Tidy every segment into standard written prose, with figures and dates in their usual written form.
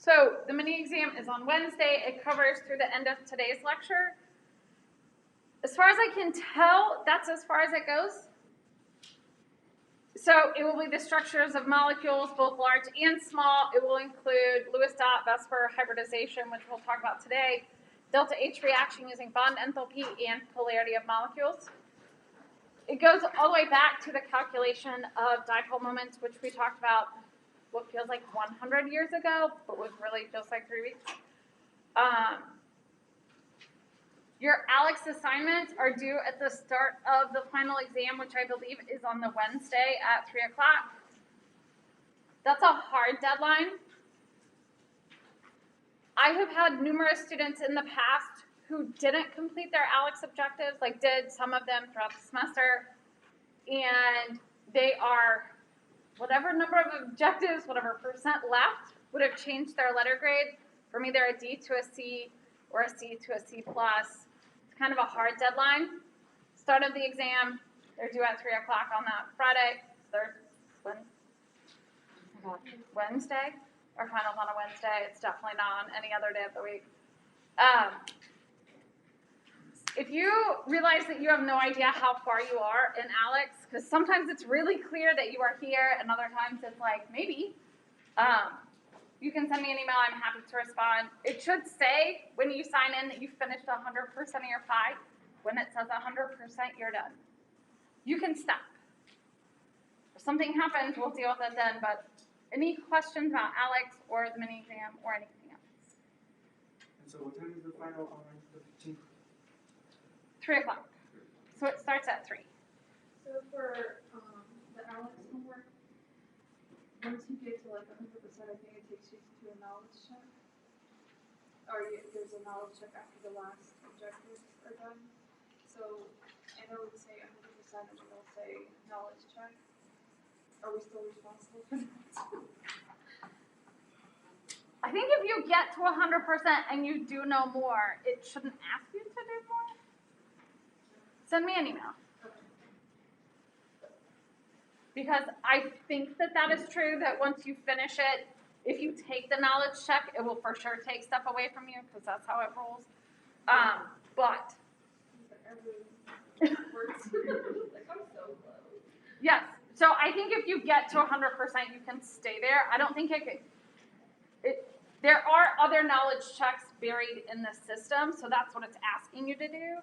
So the mini exam is on Wednesday. It covers through the end of today's lecture. As far as I can tell, that's as far as it goes. So it will be the structures of molecules, both large and small. It will include Lewis dot, Vesper, hybridization, which we'll talk about today, delta H reaction using bond enthalpy, and polarity of molecules. It goes all the way back to the calculation of dipole moments, which we talked about what feels like 100 years ago, but was really just like 3 weeks. Your ALEX assignments are due at the start of the final exam, which I believe is on the Wednesday at 3 o'clock. That's a hard deadline. I have had numerous students in the past who didn't complete their ALEX objectives, like did some of them throughout the semester, and they are whatever number of objectives, whatever percent left, would have changed their letter grade from either a D to a C or a C to a C+. It's kind of a hard deadline. Start of the exam, they're due at 3 o'clock on that Friday, Wednesday. Our final's on a Wednesday. It's definitely not on any other day of the week. If you realize that you have no idea how far you are in ALEX, because sometimes it's really clear that you are here, and other times it's like, maybe, you can send me an email. I'm happy to respond. It should say when you sign in that you finished 100% of your pie. When it says 100%, you're done. You can stop. If something happens, we'll deal with it then, but any questions about ALEX or the mini exam or anything else? And so what time is the final on the 15th? 3 o'clock. So it starts at 3. So for the ALEX homework, once you get to like 100%, I think it takes you to a knowledge check. Or there's a knowledge check after the last objectives are done. So I know we say 100% and we don't say knowledge check. Are we still responsible for that? I think if you get to 100% and you do know more, it shouldn't ask you to do more. Send me an email. Because I think that that is true, that once you finish it, if you take the knowledge check, it will for sure take stuff away from you, because that's how it rolls. But yes, so I think if you get to 100%, you can stay there. I don't think there are other knowledge checks buried in the system, so that's what it's asking you to do.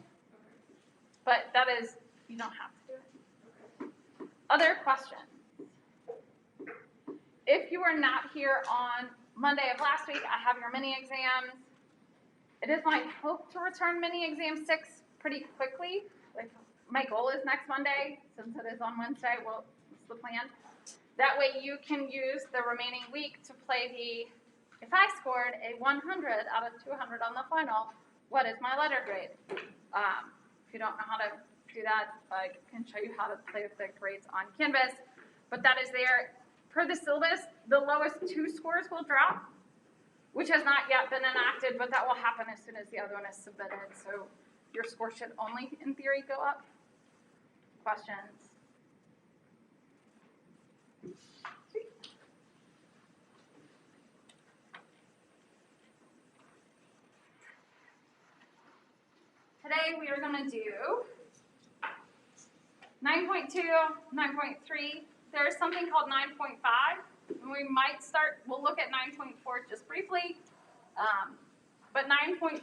But that is, you don't have to do it. Other questions? If you were not here on Monday of last week, I have your mini exams. It is my hope to return mini exam 6 pretty quickly. Like, my goal is next Monday, since it is on Wednesday. Well, that's the plan. That way you can use the remaining week to play if I scored a 100 out of 200 on the final, what is my letter grade? If you don't know how to do that, I can show you how to play with the grades on Canvas. But that is there. Per the syllabus, the lowest 2 scores will drop, which has not yet been enacted, but that will happen as soon as the other one is submitted. So your score should only, in theory, go up. Questions? Sweet. Today we are going to do 9.2, 9.3. There's something called 9.5, and we might we'll look at 9.4 just briefly. But 9.5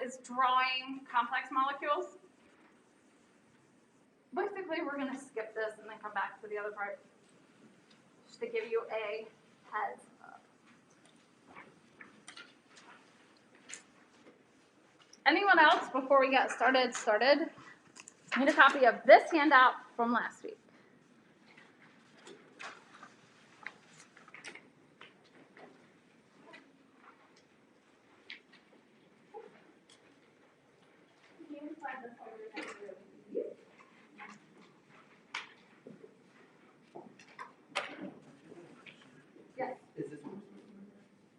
is drawing complex molecules. Basically, we're going to skip this and then come back to the other part, just to give you a heads up. Anyone else, before we get started, need a copy of this handout from last week.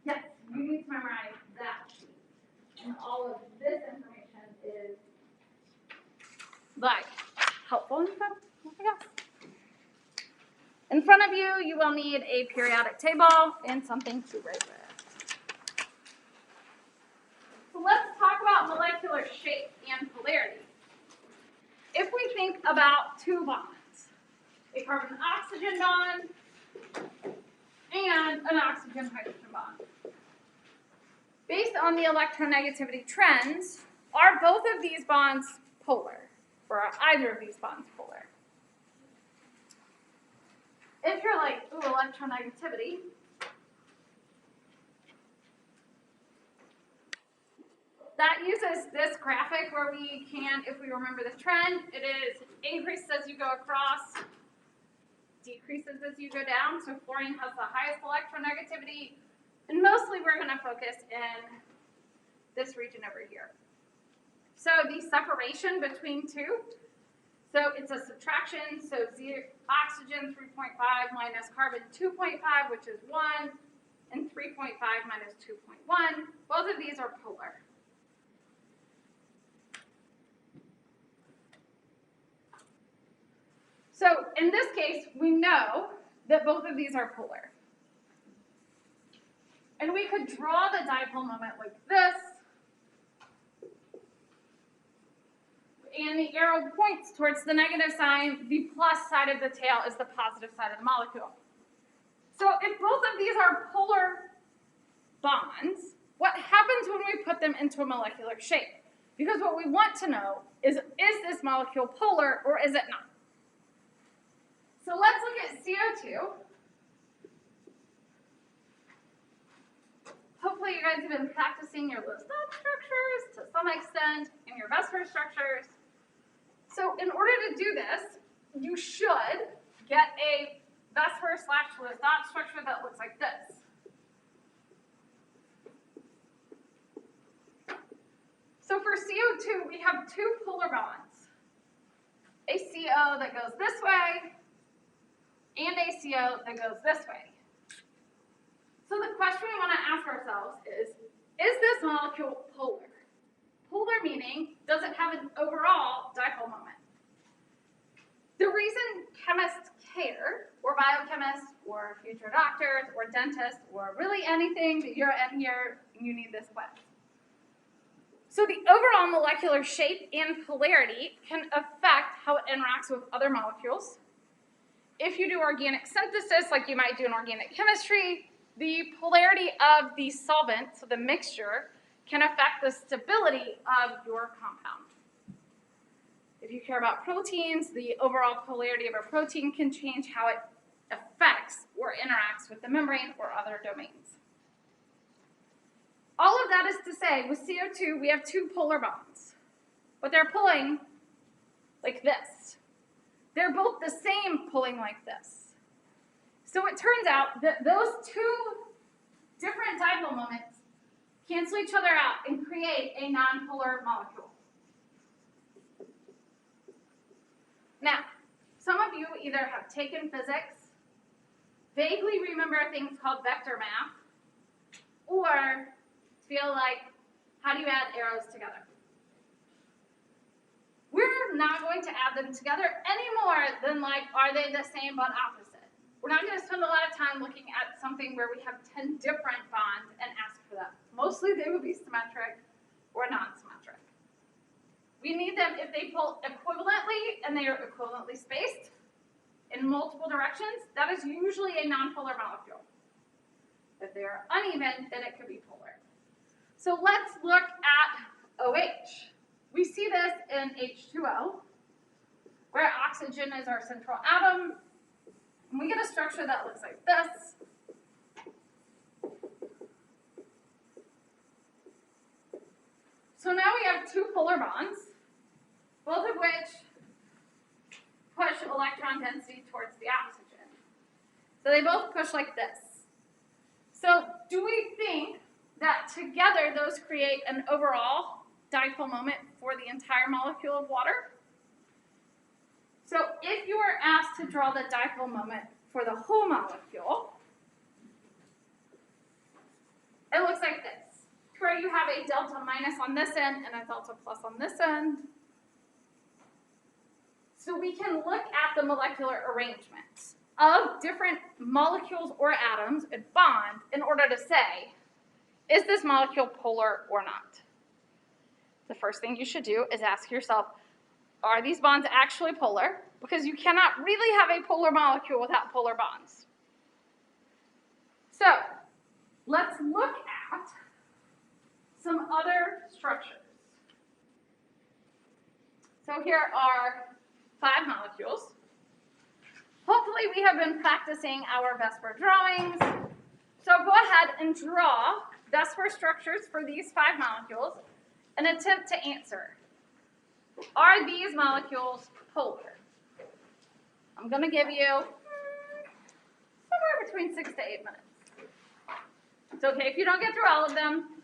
Yes, you need to memorize that sheet. And all of this information is like helpful info, I guess. In front of you, you will need a periodic table and something to write with. So let's talk about molecular shape and polarity. If we think about two bonds, a carbon-oxygen bond and an oxygen-hydrogen bond. Based on the electronegativity trends, are both of these bonds polar? Or are either of these bonds polar? If you're like, ooh, electronegativity, that uses this graphic where we can, if we remember the trend, it is increases as you go across, decreases as you go down. So fluorine has the highest electronegativity, and mostly we're going to focus in this region over here. So the separation between two, so it's a subtraction, so oxygen 3.5 minus carbon 2.5, which is 1, and 3.5 minus 2.1. Both of these are polar. So in this case, we know that both of these are polar. And we could draw the dipole moment like this. And the arrow points towards the negative sign. The plus side of the tail is the positive side of the molecule. So if both of these are polar bonds, what happens when we put them into a molecular shape? Because what we want to know is this molecule polar or is it not? So let's look at CO2. Hopefully you guys have been practicing your Lewis-Dot structures to some extent and your Vesper structures. So in order to do this, you should get a Vesper/Lewis-Dot structure that looks like this. So for CO2, we have two polar bonds. A CO that goes this way, and a CO that goes this way. So the question we want to ask ourselves is this molecule polar? Polar meaning, does it have an overall dipole moment? The reason chemists care, or biochemists, or future doctors, or dentists, or really anything that you're in here, you need this class. So the overall molecular shape and polarity can affect how it interacts with other molecules. If you do organic synthesis, like you might do in organic chemistry, the polarity of the solvent, so the mixture, can affect the stability of your compound. If you care about proteins, the overall polarity of a protein can change how it affects or interacts with the membrane or other domains. All of that is to say, with CO2, we have two polar bonds, but they're pulling like this. They're both the same pulling like this. So it turns out that those two different dipole moments cancel each other out and create a nonpolar molecule. Now, some of you either have taken physics, vaguely remember things called vector math, or feel like, how do you add arrows together? We're not going to add them together any more than like, are they the same but opposite? We're not going to spend a lot of time looking at something where we have 10 different bonds and ask for them. Mostly they would be symmetric or non-symmetric. We need them if they pull equivalently and they are equivalently spaced in multiple directions. That is usually a nonpolar molecule. If they are uneven, then it could be polar. So let's look at OH. We see this in H2O, where oxygen is our central atom, and we get a structure that looks like this. So now we have two polar bonds, both of which push electron density towards the oxygen. So they both push like this. So do we think that together those create an overall dipole moment for the entire molecule of water? So if you were asked to draw the dipole moment for the whole molecule, it looks like this, where you have a delta minus on this end and a delta plus on this end. So we can look at the molecular arrangement of different molecules or atoms at bond in order to say, is this molecule polar or not? the first thing you should do is ask yourself, are these bonds actually polar? Because you cannot really have a polar molecule without polar bonds. So, let's look at some other structures. So here are 5 molecules. Hopefully we have been practicing our VESPR drawings. So go ahead and draw VESPR structures for these 5 molecules and attempt to answer. Are these molecules polar? I'm going to give you somewhere between 6 to 8 minutes. It's okay if you don't get through all of them.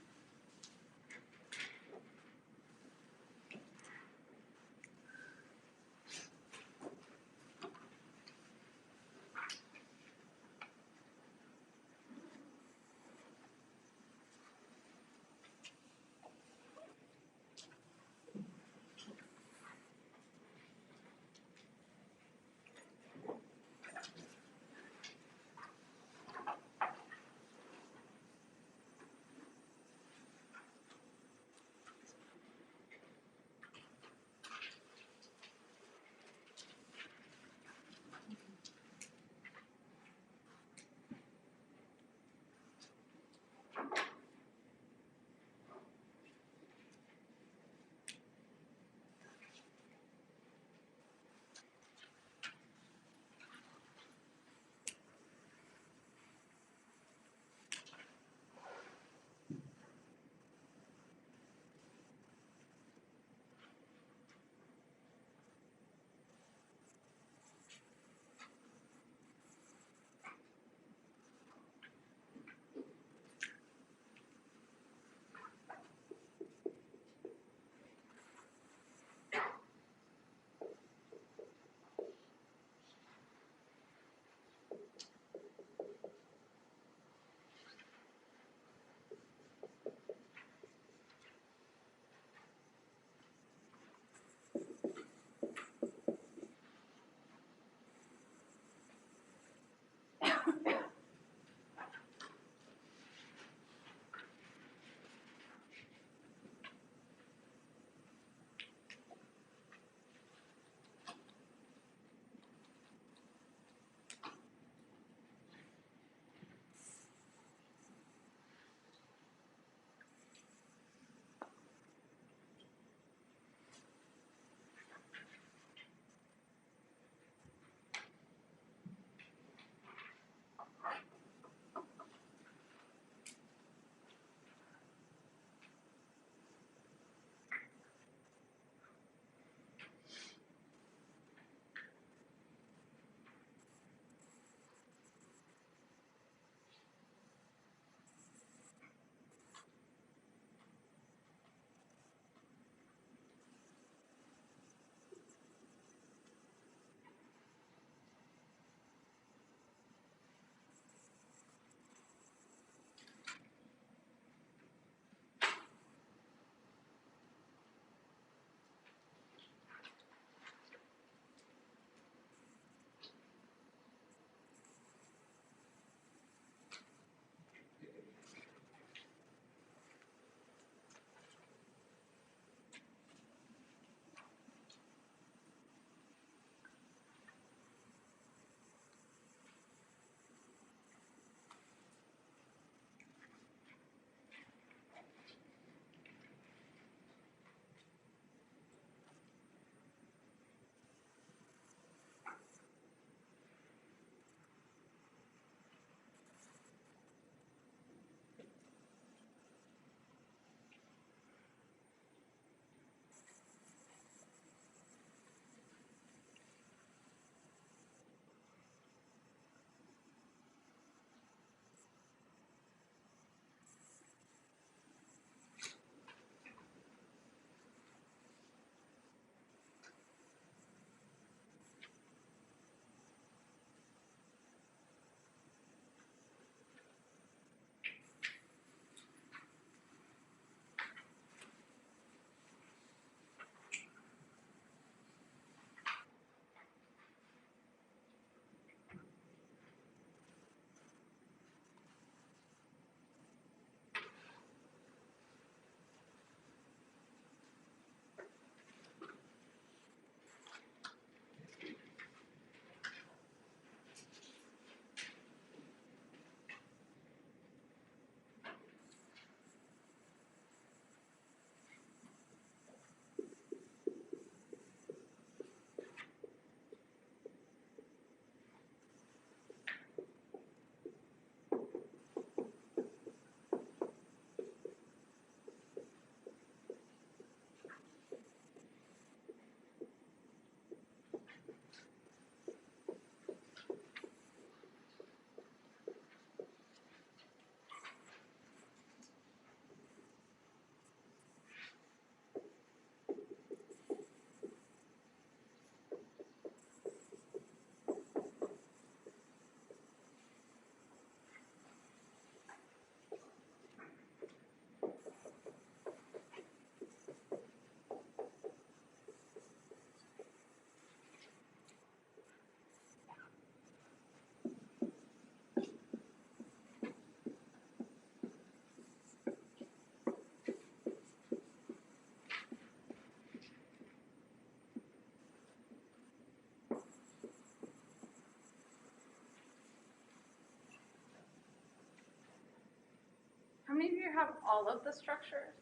many of you have all of the structures?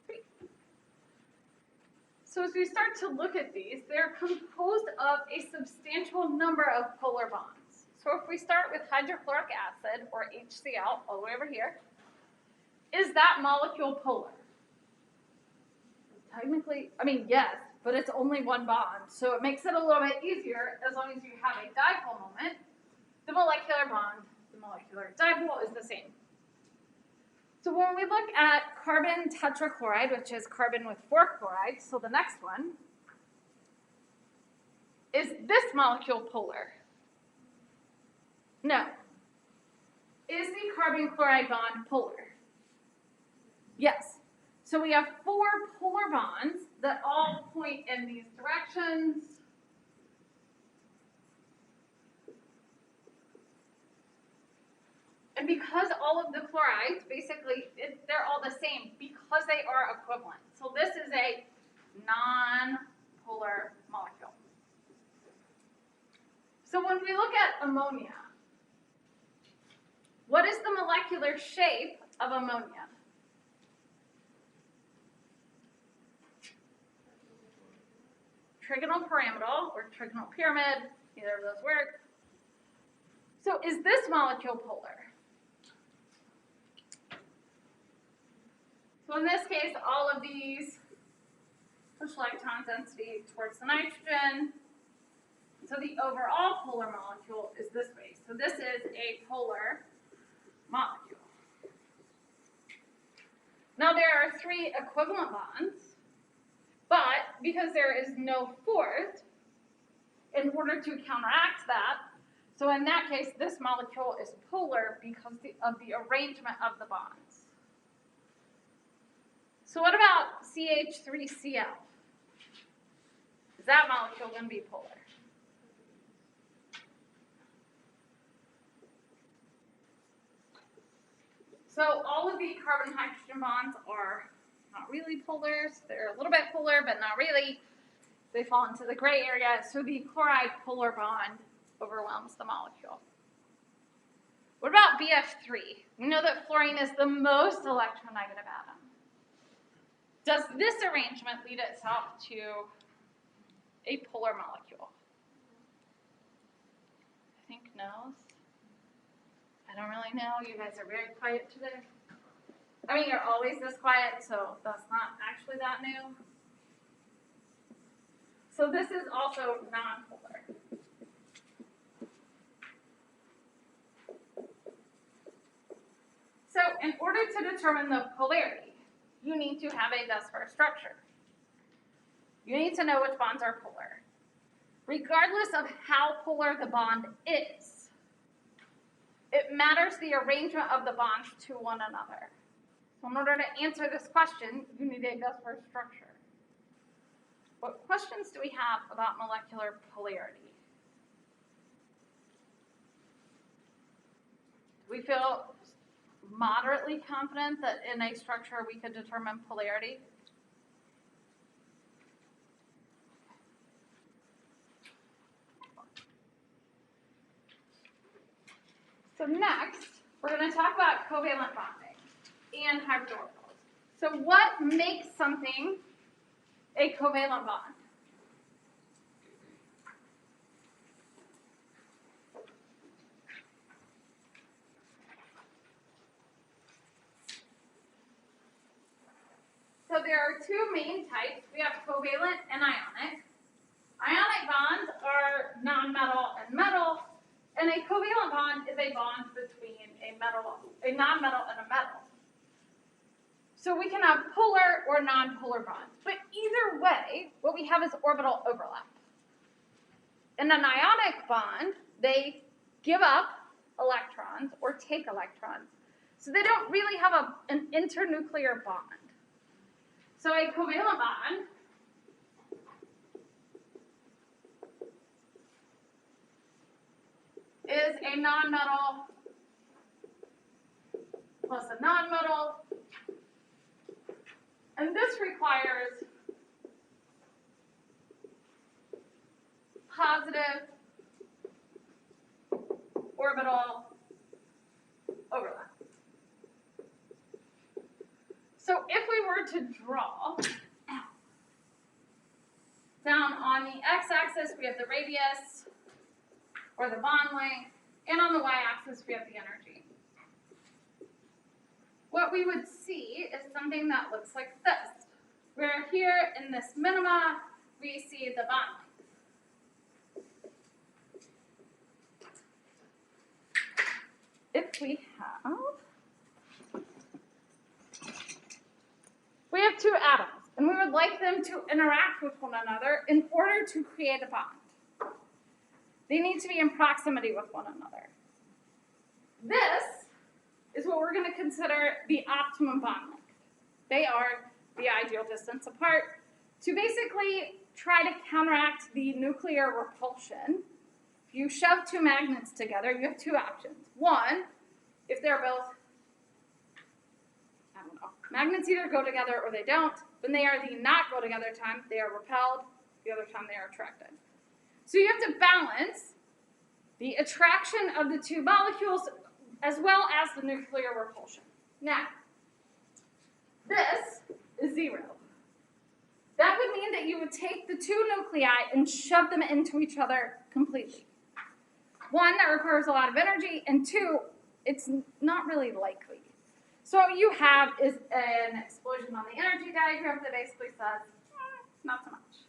Great. So as we start to look at these, they're composed of a substantial number of polar bonds. So if we start with hydrochloric acid, or HCl, all the way over here, is that molecule polar? Technically, I mean, yes, but it's only one bond, so it makes it a little bit easier as long as you have a dipole moment. The molecular bond, the molecular dipole is the same. So when we look at carbon tetrachloride, which is carbon with 4 chlorides, so the next one, is this molecule polar? No. Is the carbon chloride bond polar? Yes. So we have 4 polar bonds that all point in these directions. And because all of the chlorides, basically, they're all the same because they are equivalent. So this is a non-polar molecule. So when we look at ammonia, what is the molecular shape of ammonia? Trigonal pyramidal or trigonal pyramid, either of those work. So is this molecule polar? So in this case, all of these push electron density towards the nitrogen. So the overall polar molecule is this way. So this is a polar molecule. Now there are 3 equivalent bonds, but because there is no fourth, in order to counteract that, so in that case, this molecule is polar because of the arrangement of the bonds. So what about CH3Cl? Is that molecule going to be polar? So all of the carbon-hydrogen bonds are not really polars. They're a little bit polar, but not really. They fall into the gray area. So the chloride polar bond overwhelms the molecule. What about BF3? We know that fluorine is the most electronegative atom. Does this arrangement lead itself to a polar molecule? I think no. I don't really know. You guys are very quiet today. I mean, you're always this quiet, so that's not actually that new. So this is also non-polar. So in order to determine the polarity, you need to have a thus-far structure. You need to know which bonds are polar. Regardless of how polar the bond is, it matters the arrangement of the bonds to one another. So in order to answer this question, you need a thus-far structure. What questions do we have about molecular polarity? Do we feel moderately confident that in a structure we could determine polarity? So next, we're going to talk about covalent bonding and hybrid orbitals. So what makes something a covalent bond? So there are 2 main types. We have covalent and ionic. Ionic bonds are non-metal and metal, and a covalent bond is a bond between a non-metal and a metal. So we can have polar or non-polar bonds, but either way, what we have is orbital overlap. In an ionic bond, they give up electrons or take electrons, so they don't really have an internuclear bond. So a covalent bond is a non-metal plus a non-metal, and this requires positive orbital overlap. So if we were to draw down on the x-axis, we have the radius, or the bond length, and on the y-axis, we have the energy. What we would see is something that looks like this, where here in this minima, we see the bond length. If we have two atoms, and we would like them to interact with one another in order to create a bond. They need to be in proximity with one another. This is what we're going to consider the optimum bond length. They are the ideal distance apart to basically try to counteract the nuclear repulsion. If you shove two magnets together, you have two options. One, if they're both, magnets either go together or they don't. When they are the not go together time, they are repelled. The other time, they are attracted. So you have to balance the attraction of the two molecules as well as the nuclear repulsion. Now, this is 0. That would mean that you would take the two nuclei and shove them into each other completely. One, that requires a lot of energy, and two, it's not really likely. So what you have is an explosion on the energy diagram that basically says, not so much.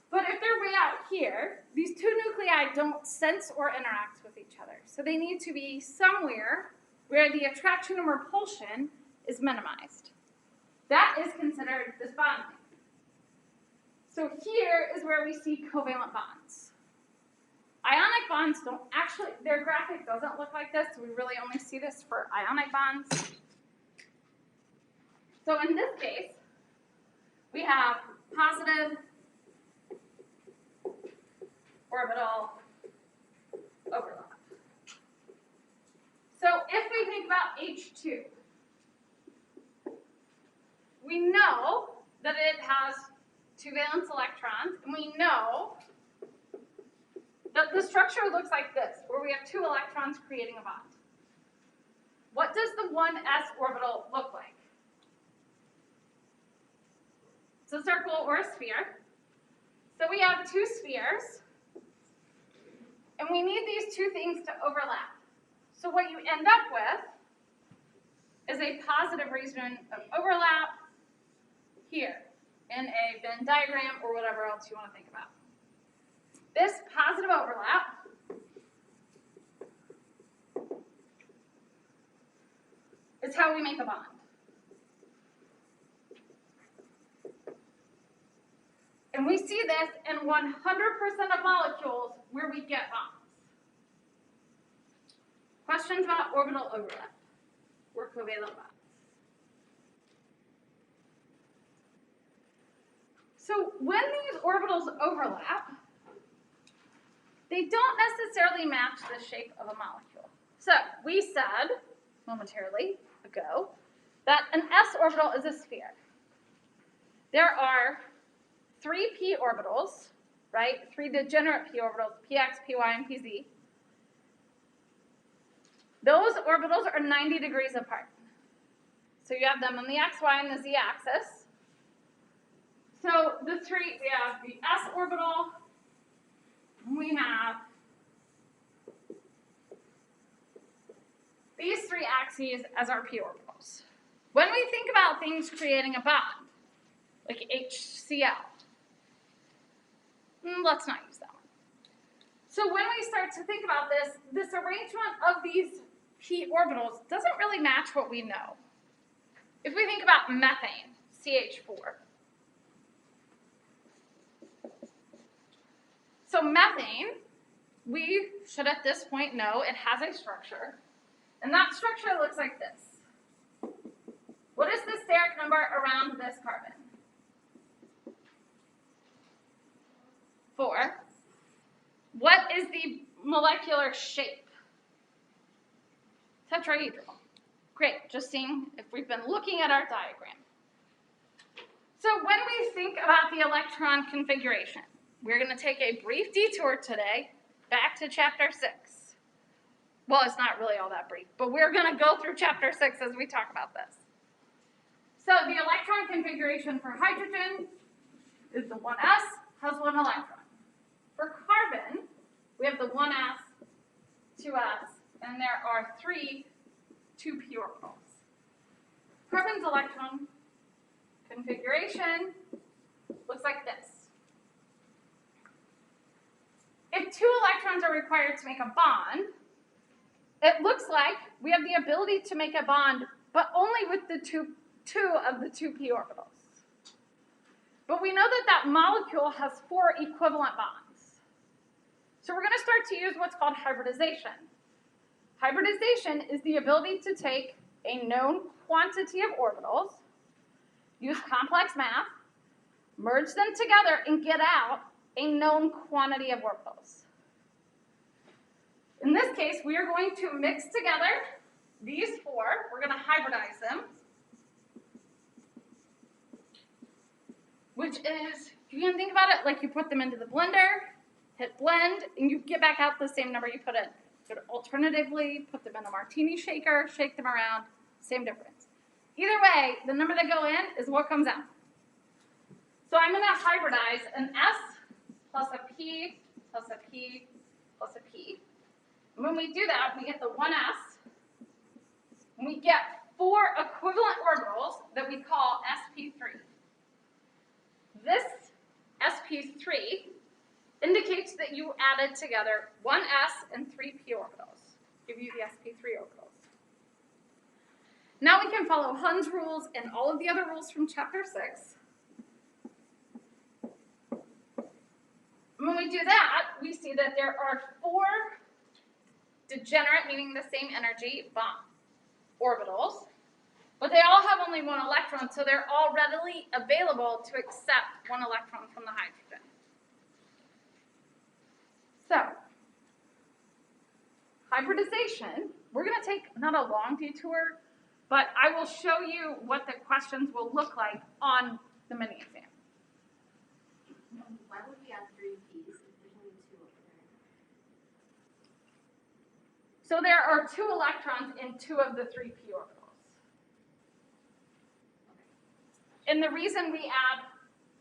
But if they're way out here, these two nuclei don't sense or interact with each other. So they need to be somewhere where the attraction and repulsion is minimized. That is considered this bond length. So here is where we see covalent bonds. Ionic bonds don't actually, their graphic doesn't look like this, so we really only see this for ionic bonds. So in this case, we have positive orbital overlap. So if we think about H2, we know that it has two valence electrons, and we know that the structure looks like this, where we have two electrons creating a bond. What does the 1s orbital look like? It's a circle or a sphere. So we have two spheres, and we need these two things to overlap. So what you end up with is a positive region of overlap here in a Venn diagram or whatever else you want to think about. This positive overlap is how we make a bond. And we see this in 100% of molecules where we get bonds. Questions about orbital overlap or covalent bonds? So when these orbitals overlap, they don't necessarily match the shape of a molecule. So we said momentarily ago that an s orbital is a sphere. There are 3 p orbitals, right? 3 degenerate p orbitals, px, py, and pz. Those orbitals are 90 degrees apart. So you have them on the x, y, and the z axis. So we have the s orbital, we have these 3 axes as our p orbitals. When we think about things creating a bond, like HCl, let's not use that one. So when we start to think about this arrangement of these p orbitals doesn't really match what we know. If we think about methane, CH4. So methane, we should at this point know it has a structure. And that structure looks like this. What is the steric number around this carbon? 4. What is the molecular shape? Tetrahedral. Great, just seeing if we've been looking at our diagram. So when we think about the electron configuration, we're going to take a brief detour today back to chapter 6. Well, it's not really all that brief, but we're going to go through chapter 6 as we talk about this. So the electron configuration for hydrogen is the 1s has 1 electron. For carbon, we have the 1s, 2s, and there are 3 2p orbitals. Carbon's electron configuration looks like this. If 2 electrons are required to make a bond, it looks like we have the ability to make a bond, but only with the two of the 2p orbitals. But we know that that molecule has 4 equivalent bonds. So we're going to start to use what's called hybridization. Hybridization is the ability to take a known quantity of orbitals, use complex math, merge them together, and get out a known quantity of orbitals. In this case, we are going to mix together these 4. We're going to hybridize them, which is, you can think about it like you put them into the blender, hit blend, and you get back out the same number you put in. You could alternatively put them in a martini shaker, shake them around, same difference. Either way, the number that go in is what comes out. So I'm going to hybridize an S plus a P plus a P plus a P. And when we do that, we get the 1s, and we get 4 equivalent orbitals that we call sp3. This sp3 indicates that you added together 1s and 3p orbitals, give you the sp3 orbitals. Now we can follow Hund's rules and all of the other rules from chapter 6. When we do that, we see that there are 4 degenerate, meaning the same energy, bond orbitals, but they all have only 1 electron, so they're all readily available to accept 1 electron from the hydrogen. So, hybridization, we're going to take not a long detour, but I will show you what the questions will look like on the mini exam. Why would we add 3 P's if there's only 2 over there? So there are 2 electrons in 2 of the 3p orbitals. And the reason we add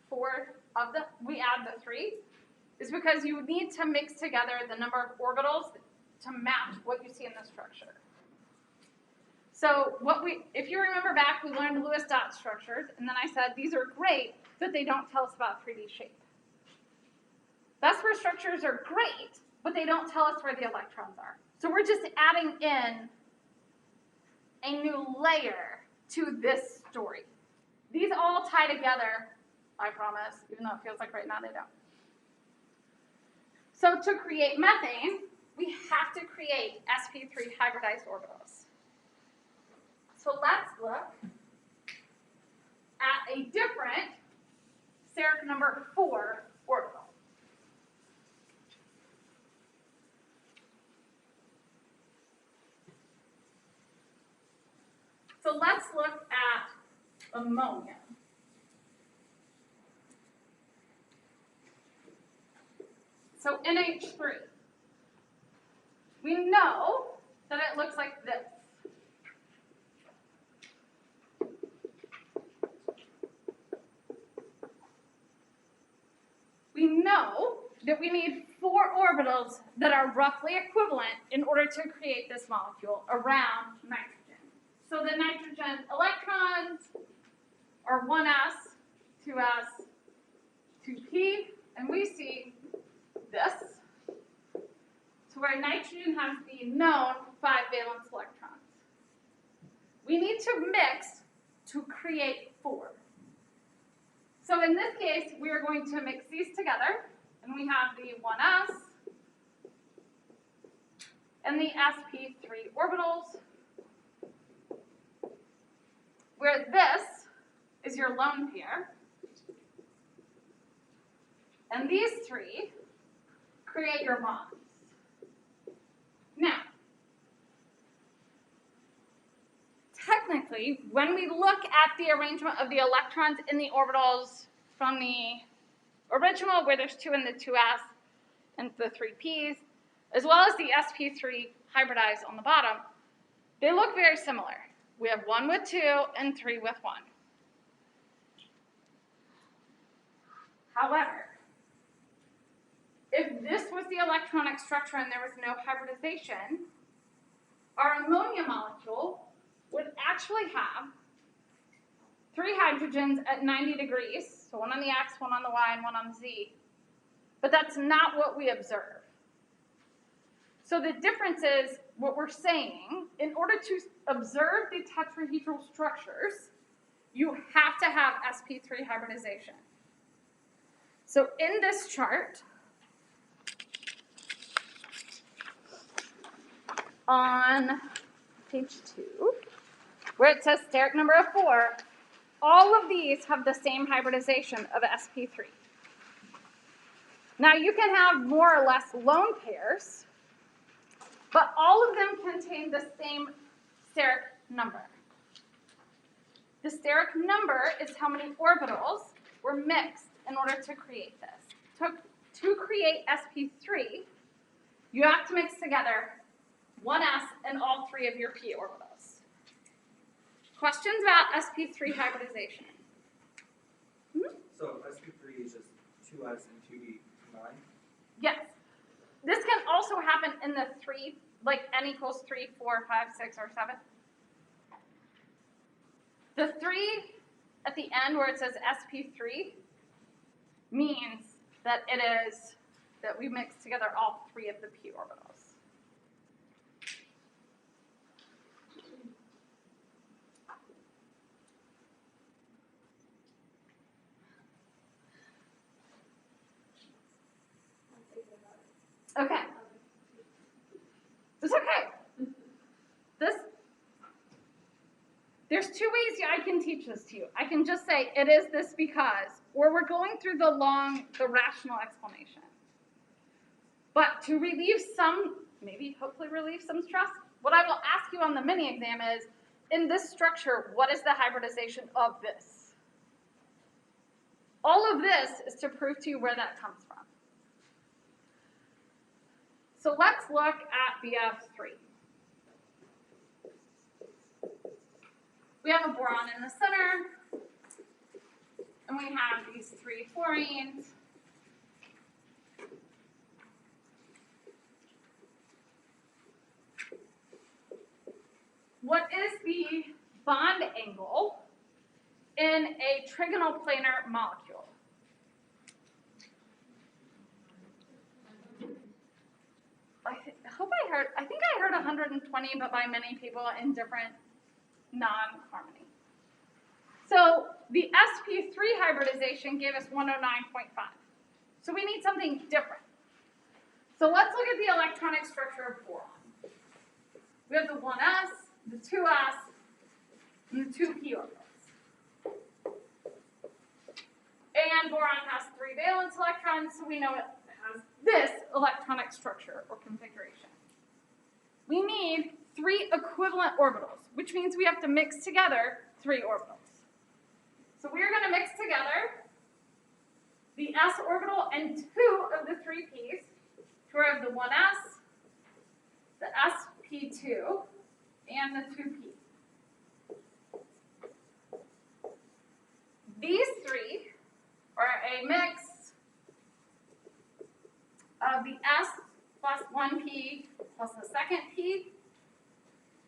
3 is because you need to mix together the number of orbitals to match what you see in the structure. So if you remember back, we learned Lewis dot structures, and then I said these are great, but they don't tell us about 3D shape. Vesper structures are great, but they don't tell us where the electrons are. So we're just adding in a new layer to this story. These all tie together, I promise, even though it feels like right now they don't. So to create methane, we have to create sp3 hybridized orbitals. So let's look at a different steric number 4 orbital. So let's look at ammonia. So NH3. We know that it looks like this. We know that we need 4 orbitals that are roughly equivalent in order to create this molecule around nitrogen. So the nitrogen electrons are 1s, 2s, 2p, and we see this. So where nitrogen has the known 5 valence electrons. We need to mix to create 4. So in this case, we are going to mix these together, and we have the 1s and the sp3 orbitals, where this is your lone pair, and these 3 create your bonds. Now, technically, when we look at the arrangement of the electrons in the orbitals from the original, where there's 2 in the 2s and the 3p's, as well as the sp3 hybridized on the bottom, they look very similar. We have 1 with 2 and 3 with 1. However, if this was the electronic structure and there was no hybridization, our ammonia molecule would actually have 3 hydrogens at 90 degrees, so one on the X, one on the Y, and one on the Z. But that's not what we observe. So the difference is what we're saying, in order to observe the tetrahedral structures, you have to have sp3 hybridization. So in this chart, on page 2, where it says steric number of 4, all of these have the same hybridization of sp3. Now you can have more or less lone pairs, but all of them contain the same steric number. The steric number is how many orbitals were mixed in order to create this. To create sp3, you have to mix together 1s and all 3 of your p orbitals. Questions about sp3 hybridization? So sp3 is just 2s and 2d combined? Yes. This can also happen in the 3, like n equals 3, 4, 5, 6, or 7. The 3 at the end where it says sp3 means that it is that we mix together all 3 of the p orbitals. Okay. It's okay. There's 2 ways I can teach this to you. I can just say it is this because, or we're going through the rational explanation. But to relieve some, maybe hopefully relieve some stress, what I will ask you on the mini exam is, in this structure, what is the hybridization of this? All of this is to prove to you where that comes from. So let's look at BF3. We have a boron in the center, and we have these 3 fluorines. What is the bond angle in a trigonal planar molecule? I think I heard 120, but by many people in different non-harmony. So the sp3 hybridization gave us 109.5. So we need something different. So let's look at the electronic structure of boron. We have the 1s, the 2s, and the 2p orbitals. And boron has 3 valence electrons, so we know it has this electronic structure or configuration. We need 3 equivalent orbitals, which means we have to mix together 3 orbitals. So we're going to mix together the s orbital and 2 of the 3 p's. So we have the 1s, the sp2, and the 2p. These 3 are a mix of the s plus 1p plus the second p.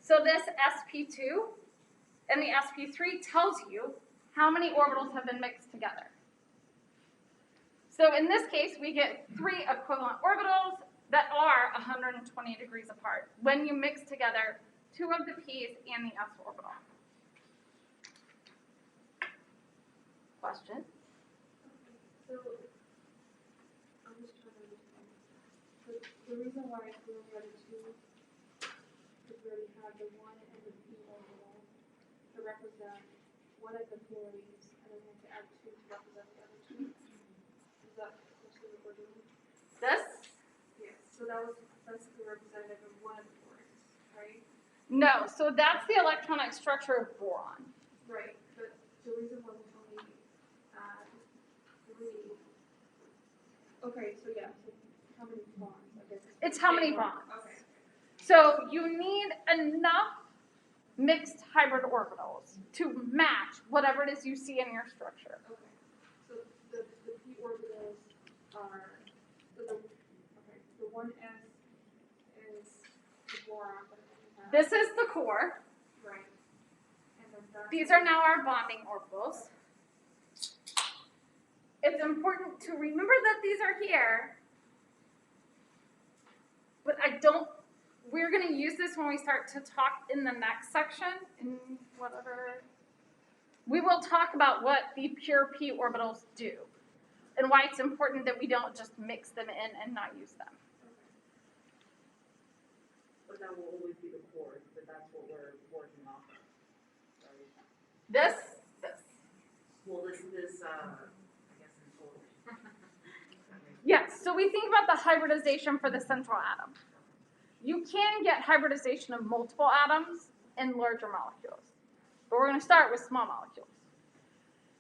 So this sp2 and the sp3 tells you how many orbitals have been mixed together. So in this case, we get 3 equivalent orbitals that are 120 degrees apart when you mix together 2 of the p's and the s orbital. Question? So, I'm just trying to understand. The reason why we only had 2 is we already had the 1 and the p orbital to represent one of the polarities, and then we have to add 2 to represent the other 2. Is that essentially what we're doing? This? Yes. So that's the representative of one of the polarities, right? No, so that's the electronic structure of boron. Right. But the reason why we only add 3. Okay, so yeah, so how many bonds? I guess It's how many bonds. Okay. So you need enough mixed hybrid orbitals to match whatever it is you see in your structure. Okay. So the p orbitals are, the 1s is the boron that we have. This is the core. Right. And then that's. These are now our bonding orbitals. It's important to remember that these are here, but we're going to use this when we start to talk in the next section, in whatever. We will talk about what the pure p orbitals do and why it's important that we don't just mix them in and not use them. But that will always be the core, but that's what we're working off of, right? This. Well, this, I guess in total. Yes, so we think about the hybridization for the central atom. You can get hybridization of multiple atoms in larger molecules, but we're going to start with small molecules.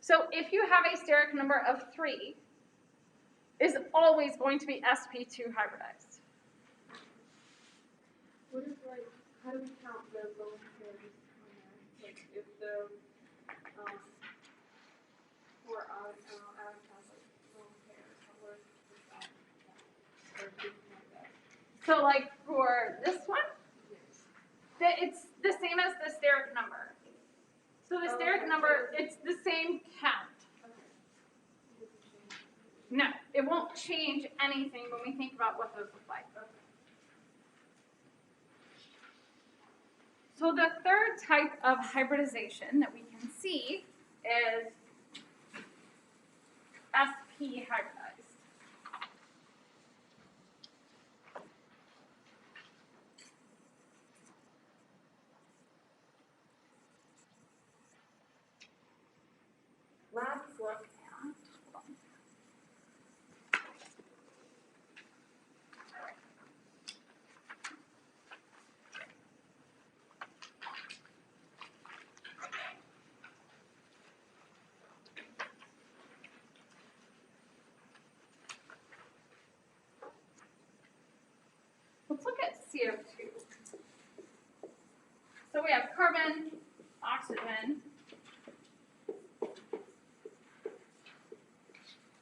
So if you have a steric number of 3, is always going to be sp2 hybridized. What is like, how do we count the lone pairs on there? Like if the, 4 atoms have like lone pairs, how would that, or something like that? So like for this one, it's the same as the steric number. So the steric number, it's the same count. No, it won't change anything when we think about what those look like. So the third type of hybridization that we can see is sp hybridized. Let's look at, hold on. Let's look at CO2. So we have carbon, oxygen.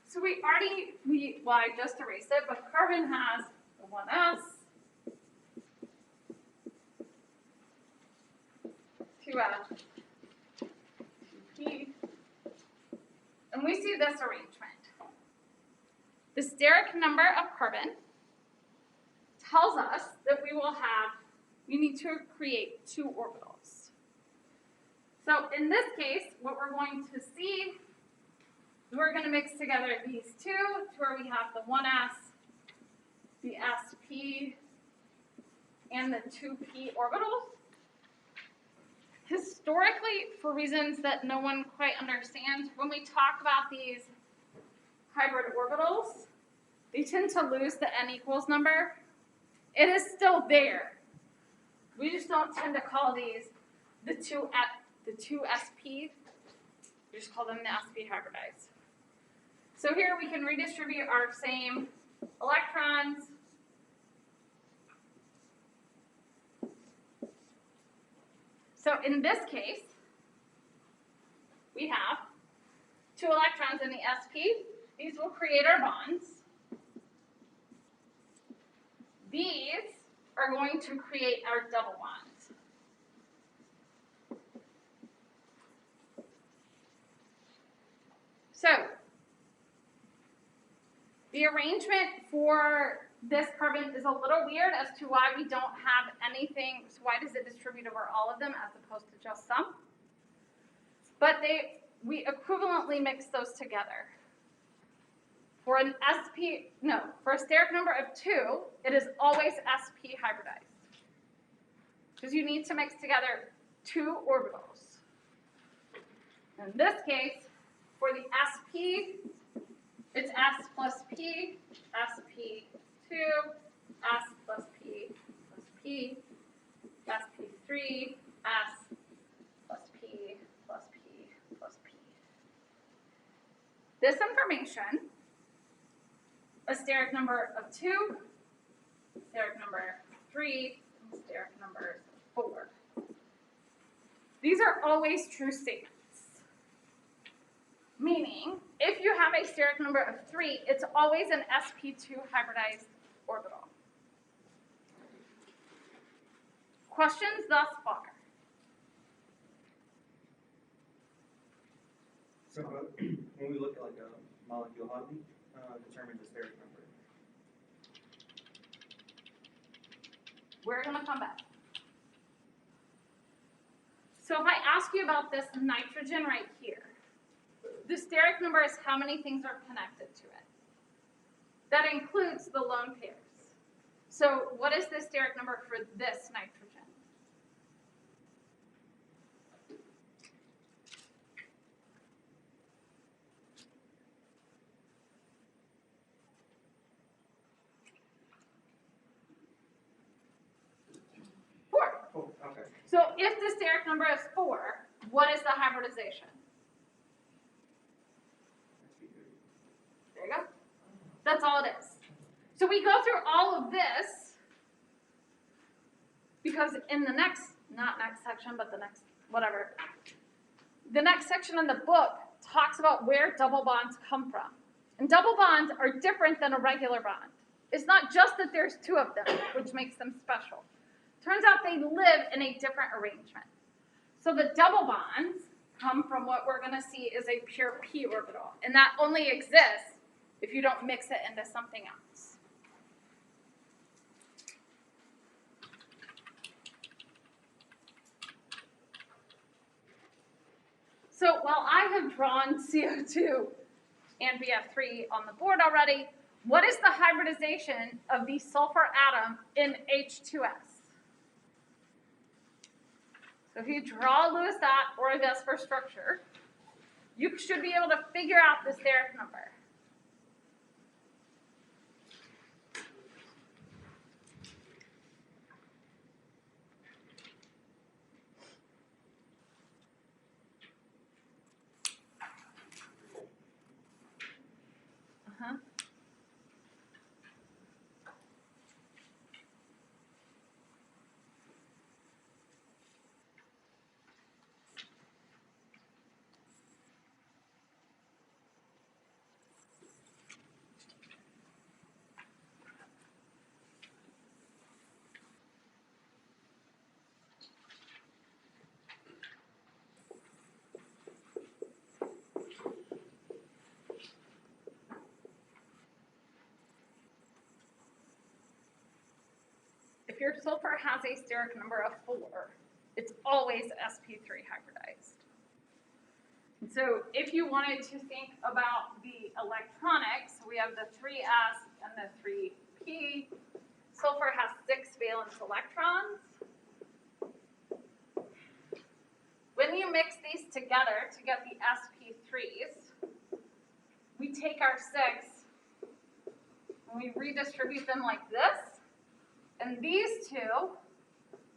So well, I just erased it, but carbon has the 1s, 2s, 2p, and we see this arrangement. The steric number of carbon tells us that we need to create 2 orbitals. So in this case, what we're going to see, we're going to mix together these 2 to where we have the 1s, the sp, and the 2p orbitals. Historically, for reasons that no one quite understands, when we talk about these hybrid orbitals, they tend to lose the n equals number. It is still there. We just don't tend to call these the two sp. We just call them the sp hybridized. So here we can redistribute our same electrons. So in this case, we have 2 electrons in the sp. These will create our bonds. These are going to create our double bonds. So the arrangement for this carbon is a little weird as to why we don't have anything, so why does it distribute over all of them as opposed to just some? But we equivalently mix those together. For a steric number of 2, it is always sp hybridized. Because you need to mix together 2 orbitals. In this case, for the sp, it's s plus p, sp2, s plus p plus p, sp3, s plus p plus p plus p. This information, a steric number of 2, steric number 3, and steric number 4. These are always true statements. Meaning, if you have a steric number of 3, it's always an sp2 hybridized orbital. Questions thus far? So when we look at like a molecule, how do we determine the steric number? We're going to come back. So if I ask you about this nitrogen right here, the steric number is how many things are connected to it. That includes the lone pairs. So what is the steric number for this nitrogen? Oh, okay. So if the steric number is 4, what is the hybridization? There you go. That's all it is. So we go through all of this because in the next, not next section, but the next, whatever, the next section in the book talks about where double bonds come from. And double bonds are different than a regular bond. It's not just that there's 2 of them, which makes them special. Turns out they live in a different arrangement. So the double bonds come from what we're going to see is a pure p orbital. And that only exists if you don't mix it into something else. So while I have drawn CO2 and BF3 on the board already, what is the hybridization of the sulfur atom in H2S? So if you draw a Lewis dot or a Vesper structure, you should be able to figure out the steric number. Uh-huh. If your sulfur has a steric number of 4, it's always sp3 hybridized. And so if you wanted to think about the electronics, we have the 3s and the 3p. Sulfur has 6 valence electrons. When you mix these together to get the sp3s, we take our 6 and we redistribute them like this. And these 2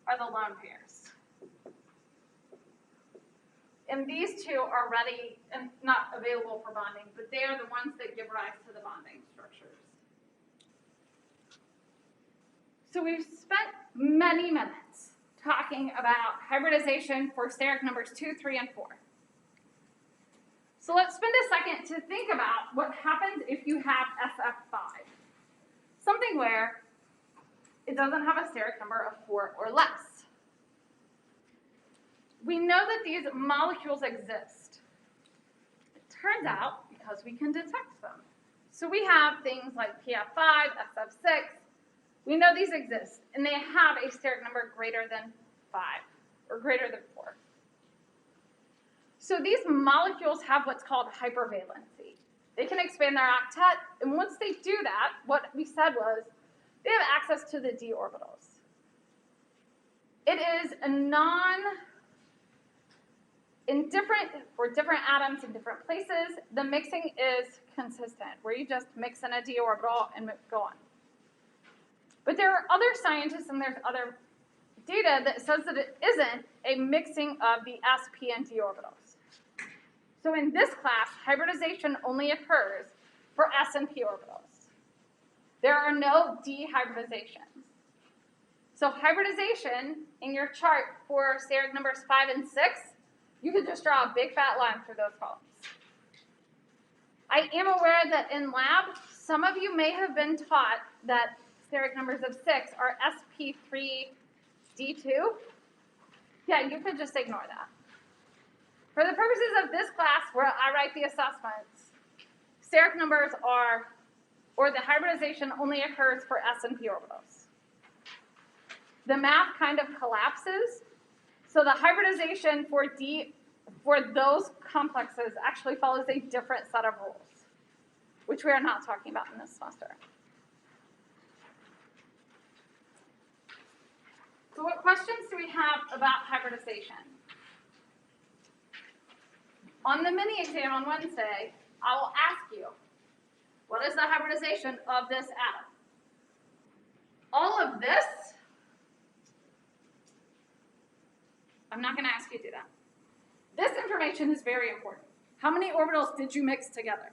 are the lone pairs. And these 2 are ready and not available for bonding, but they are the ones that give rise to the bonding structures. So we've spent many minutes talking about hybridization for steric numbers 2, 3, and 4. So let's spend a second to think about what happens if you have SF5. Something where it doesn't have a steric number of 4 or less. We know that these molecules exist. It turns out because we can detect them. So we have things like PF5, SF6. We know these exist, and they have a steric number greater than 5 or greater than 4. So these molecules have what's called hypervalency. They can expand their octet, and once they do that, what we said was they have access to the d orbitals. It is a in different atoms in different places, the mixing is consistent, where you just mix in a d orbital and go on. But there are other scientists and there's other data that says that it isn't a mixing of the sp and d orbitals. So in this class, hybridization only occurs for s and p orbitals. There are no dehybridizations. So hybridization in your chart for steric numbers 5 and 6, you could just draw a big fat line through those columns. I am aware that in lab, some of you may have been taught that steric numbers of 6 are sp3d2. Yeah, you could just ignore that. For the purposes of this class, where I write the assessments, steric numbers are, or the hybridization only occurs for s and p orbitals. The math kind of collapses, so the hybridization for those complexes actually follows a different set of rules, which we are not talking about in this semester. So what questions do we have about hybridization? On the mini exam on Wednesday, I will ask you, what is the hybridization of this atom? All of this, I'm not going to ask you to do that. This information is very important. How many orbitals did you mix together?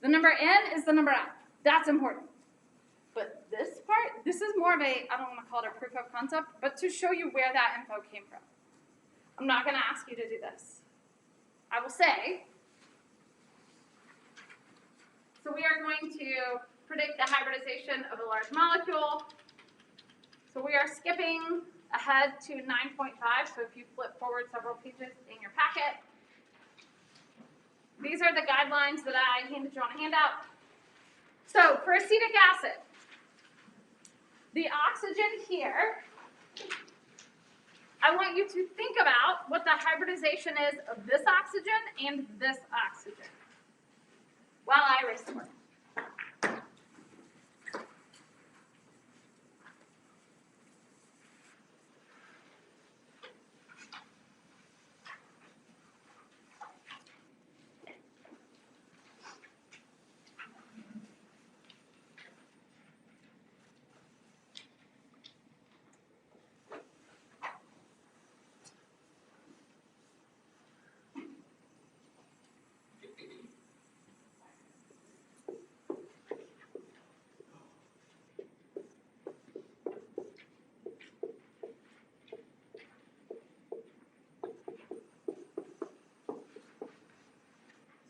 The number n is the number n. That's important. But this part, this is more of a, I don't want to call it a proof of concept, but to show you where that info came from. I'm not going to ask you to do this. I will say, so we are going to predict the hybridization of a large molecule. So we are skipping ahead to 9.5, so if you flip forward several pages in your packet. These are the guidelines that I handed you on a handout. So for acetic acid, the oxygen here, I want you to think about what the hybridization is of this oxygen and this oxygen while I erase the word.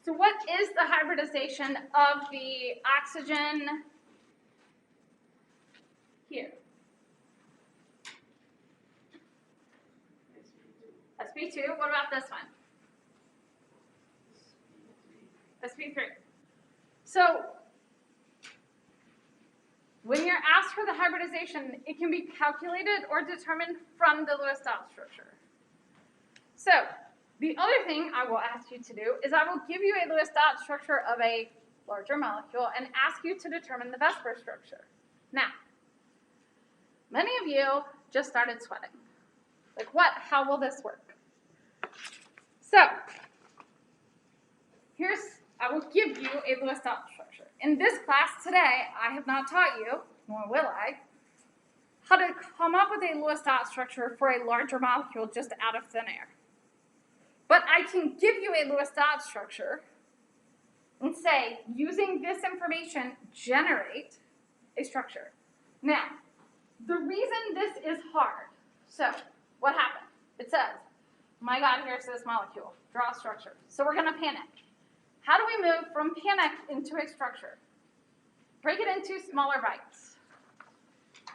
So what is the hybridization of the oxygen here? sp2, what about this one? sp3. So when you're asked for the hybridization, it can be calculated or determined from the Lewis dot structure. So the other thing I will ask you to do is I will give you a Lewis dot structure of a larger molecule and ask you to determine the Vesper structure. Now, many of you just started sweating. Like what? How will this work? So I will give you a Lewis dot structure. In this class today, I have not taught you, nor will I, how to come up with a Lewis dot structure for a larger molecule just out of thin air. But I can give you a Lewis dot structure and say, using this information, generate a structure. Now, the reason this is hard, so what happened? It says, my God, here's this molecule, draw a structure. So we're going to panic. How do we move from panic into a structure? Break it into smaller bites.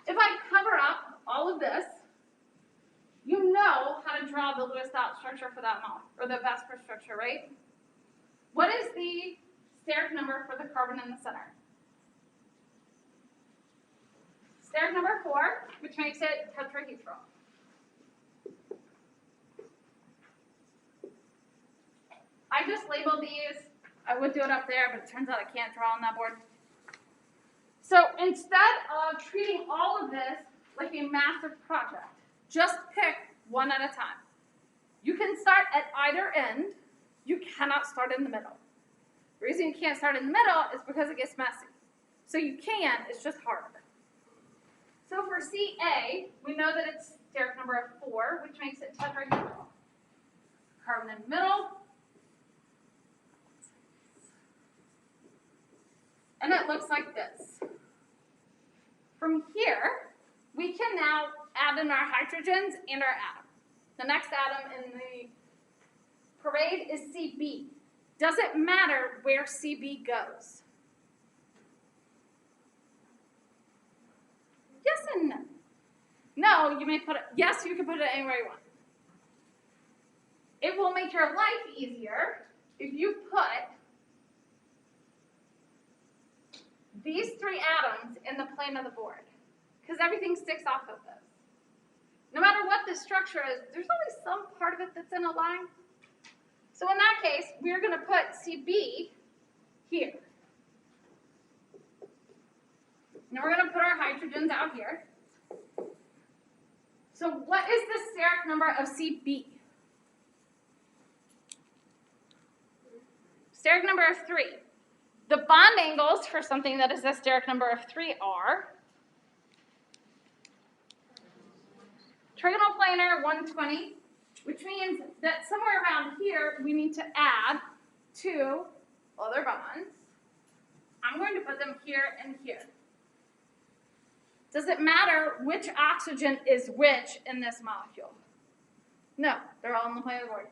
If I cover up all of this, you know how to draw the Lewis dot structure for that molecule, or the Vesper structure, right? What is the steric number for the carbon in the center? Steric number 4, which makes it tetrahedral. I just labeled these. I would do it up there, but it turns out I can't draw on that board. So instead of treating all of this like a massive project, just pick one at a time. You can start at either end. You cannot start in the middle. The reason you can't start in the middle is because it gets messy. So you can, it's just harder. So for Ca, we know that it's steric number of 4, which makes it tetrahedral. Carbon in the middle. And it looks like this. From here, we can now add in our hydrogens and our atom. The next atom in the parade is Cb. Does it matter where CB goes? Yes and no. No, you may put it, yes, you can put it anywhere you want. It will make your life easier if you put these three atoms in the plane of the board, because everything sticks off of those. No matter what the structure is, there's always some part of it that's in a line. So in that case, we're going to put CB here. Now we're going to put our hydrogens out here. So what is the steric number of CB? Steric number of 3. The bond angles for something that is a steric number of 3 are trigonal planar 120, which means that somewhere around here we need to add 2 other bonds. I'm going to put them here and here. Does it matter which oxygen is which in this molecule? No, they're all on the plane of the board.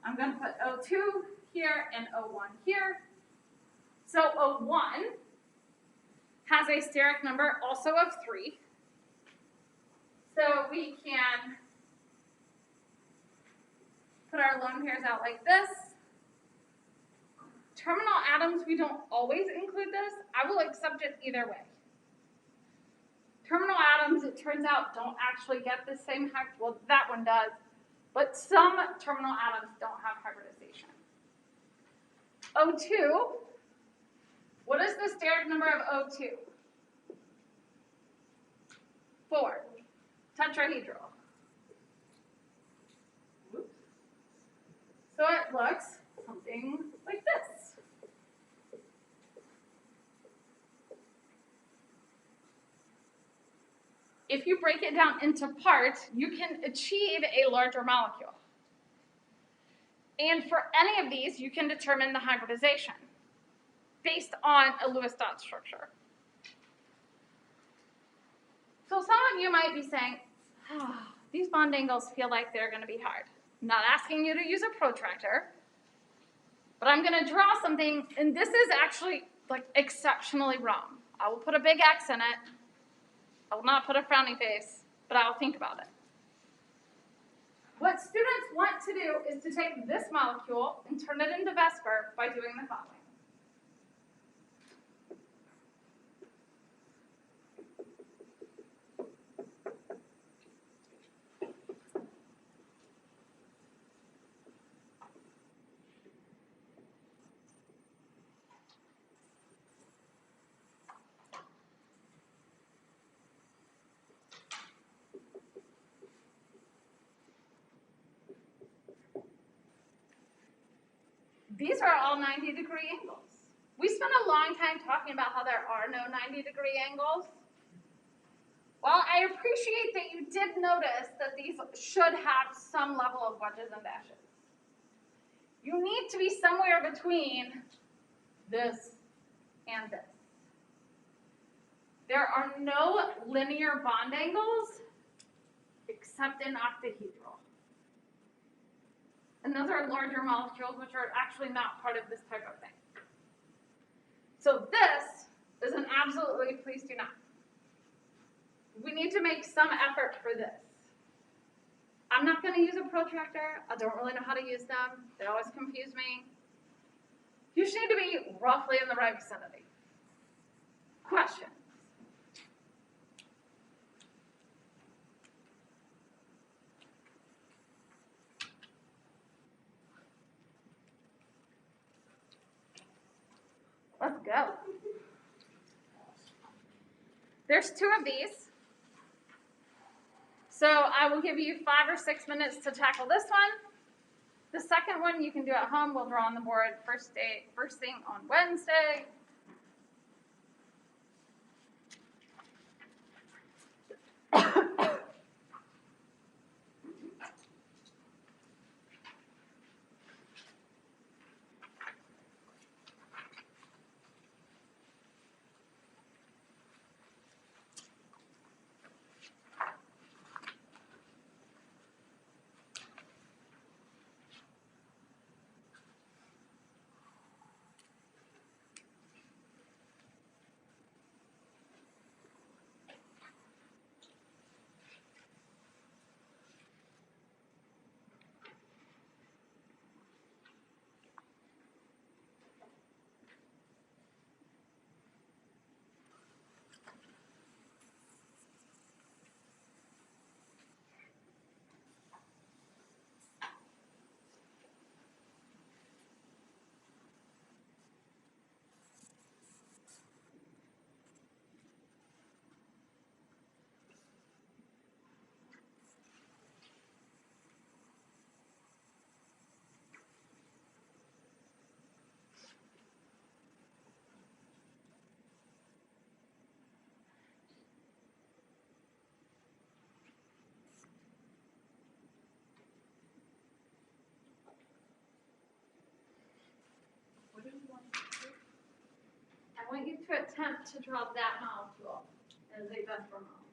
I'm going to put O2 here and O1 here. So O1 has a steric number also of 3. So we can put our lone pairs out like this. Terminal atoms, we don't always include this. I will accept it either way. Terminal atoms, it turns out, don't actually get the same, well, that one does, but some terminal atoms don't have hybridization. O2, what is the steric number of O2? 4, tetrahedral. Oops. So it looks something like this. If you break it down into parts, you can achieve a larger molecule. And for any of these, you can determine the hybridization based on a Lewis dot structure. So some of you might be saying, these bond angles feel like they're going to be hard. I'm not asking you to use a protractor, but I'm going to draw something, and this is actually like exceptionally wrong. I will put a big X in it. I will not put a frowny face, but I will think about it. What students want to do is to take this molecule and turn it into Vesper by doing the following. These are all 90-degree angles. We spent a long time talking about how there are no 90-degree angles. Well, I appreciate that you did notice that these should have some level of wedges and dashes. You need to be somewhere between this and this. There are no linear bond angles except in octahedral. And those are larger molecules, which are actually not part of this type of thing. So this is an absolutely please do not. We need to make some effort for this. I'm not going to use a protractor. I don't really know how to use them. They always confuse me. You just need to be roughly in the right vicinity. Questions? Let's go. There's 2 of these. So I will give you 5 or 6 minutes to tackle this one. The second one you can do at home. We'll draw on the board first thing on Wednesday. to attempt to draw that molecule as a vector molecule.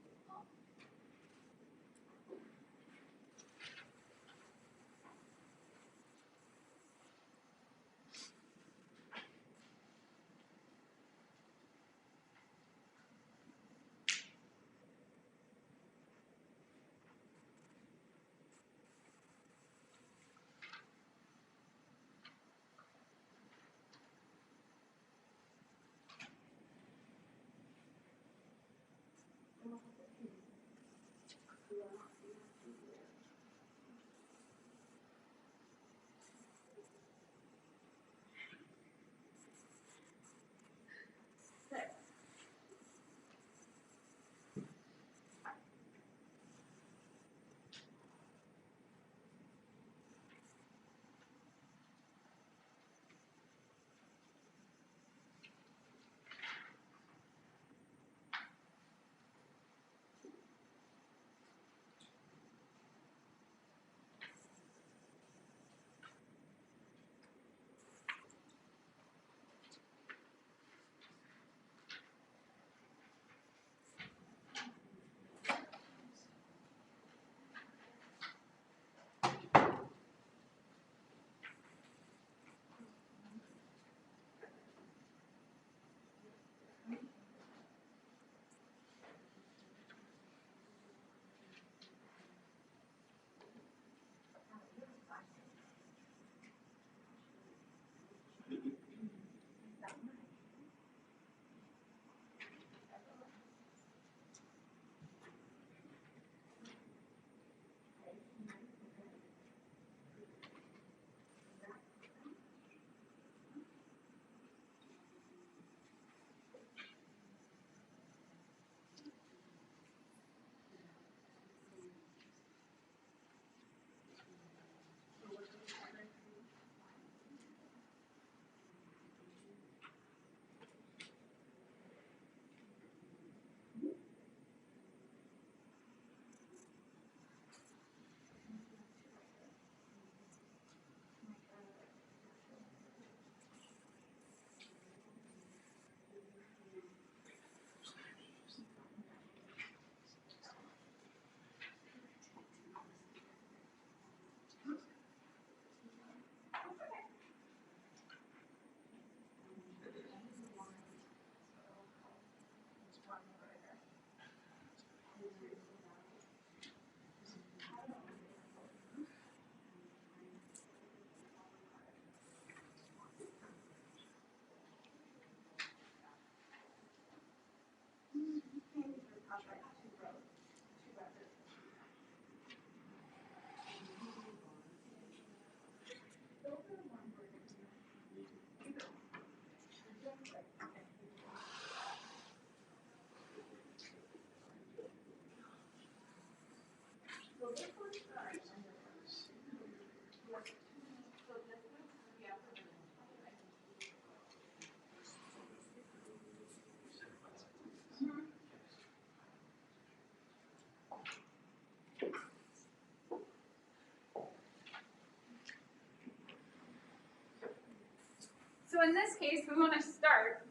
So in this case, we want to start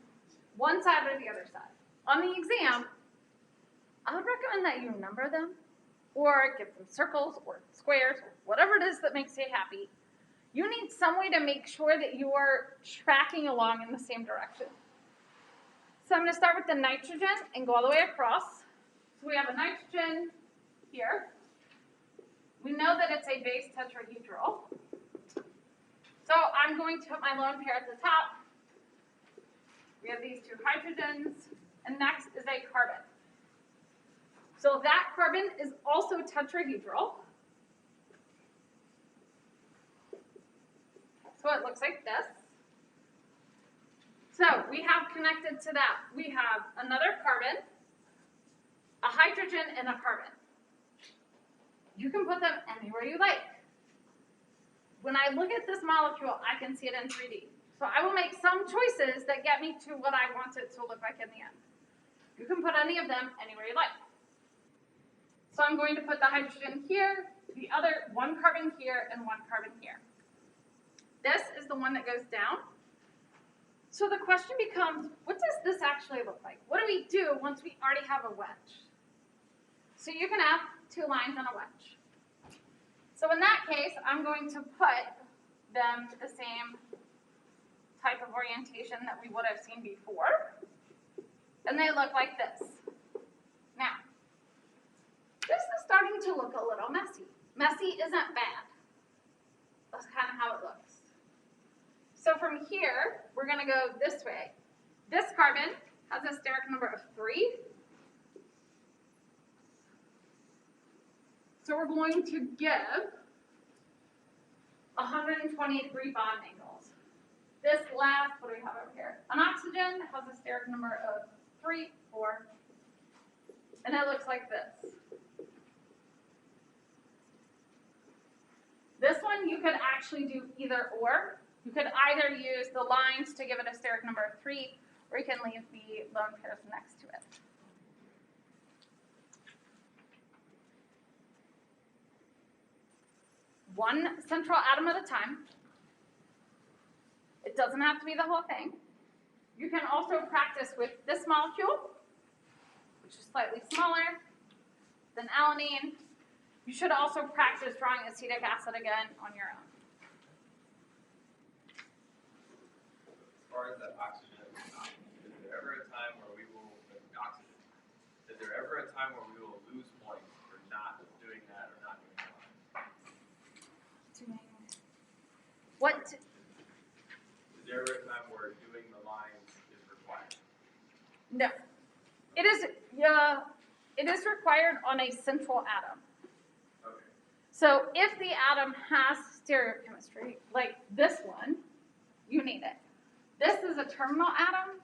one side or the other side. On the exam, I would recommend that you number them or give them circles or squares, or whatever it is that makes you happy. You need some way to make sure that you are tracking along in the same direction. So I'm going to start with the nitrogen and go all the way across. So we have a nitrogen here. We know that it's a base tetrahedral. So I'm going to put my lone pair at the top. We have these two hydrogens, and next is a carbon. So that carbon is also tetrahedral. So it looks like this. So we have connected to that, we have another carbon, a hydrogen, and a carbon. You can put them anywhere you like. When I look at this molecule, I can see it in 3D. So I will make some choices that get me to what I want it to look like in the end. You can put any of them anywhere you like. So I'm going to put the hydrogen here, the other one carbon here, and one carbon here. This is the one that goes down. So the question becomes, what does this actually look like? What do we do once we already have a wedge? So you can have two lines on a wedge. So in that case, I'm going to put them to the same type of orientation that we would have seen before. And they look like this. Now, this is starting to look a little messy. Messy isn't bad. That's kind of how it looks. So from here, we're going to go this way. This carbon has a steric number of 3. So we're going to give 120 degree bond angles. This last, what do we have over here? An oxygen has a steric number of 3, 4, and it looks like this. This one you could actually do either or. You could either use the lines to give it a steric number of 3, or you can leave the lone pairs next to it. One central atom at a time. It doesn't have to be the whole thing. You can also practice with this molecule, which is slightly smaller than alanine. You should also practice drawing acetic acid again on your own. As far as that oxygen, is there ever a time where we will, oxygen, is there ever a time where we will lose points for not doing that or not doing that? What? Is there ever a time where doing the lines is required? No. It is required on a central atom. Okay. So if the atom has stereochemistry, like this one, you need it. This is a terminal atom.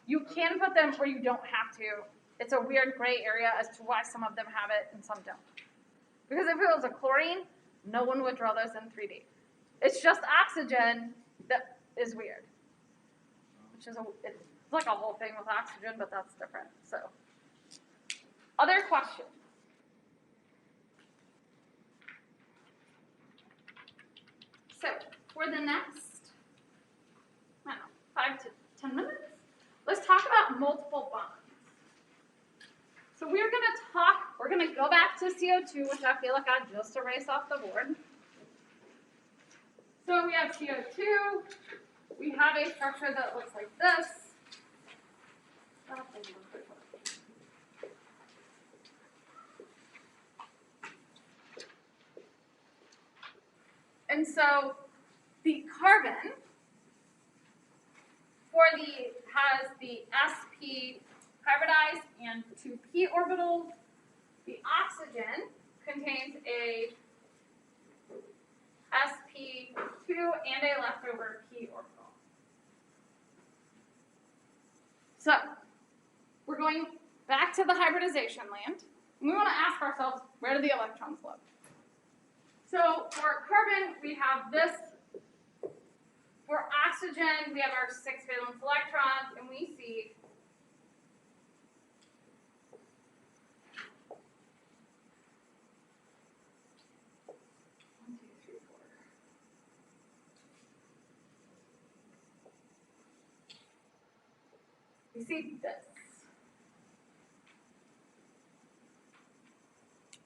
You can put them or you don't have to. It's a weird gray area as to why some of them have it and some don't. Because if it was a chlorine, no one would draw those in 3D. It's just oxygen that is weird. Which is it's like a whole thing with oxygen, but that's different. So, other questions? So, for the next, I don't know, 5 to 10 minutes, let's talk about multiple bonds. So we're going to go back to CO2, which I feel like I just erased off the board. So we have CO2, we have a structure that looks like this. And so the carbon has the sp hybridized and 2 p orbitals. The oxygen contains a sp2 and a leftover p orbital. So we're going back to the hybridization land. We want to ask ourselves, where do the electrons live? So for carbon, we have this. For oxygen, we have our 6 valence electrons, and we see we see this.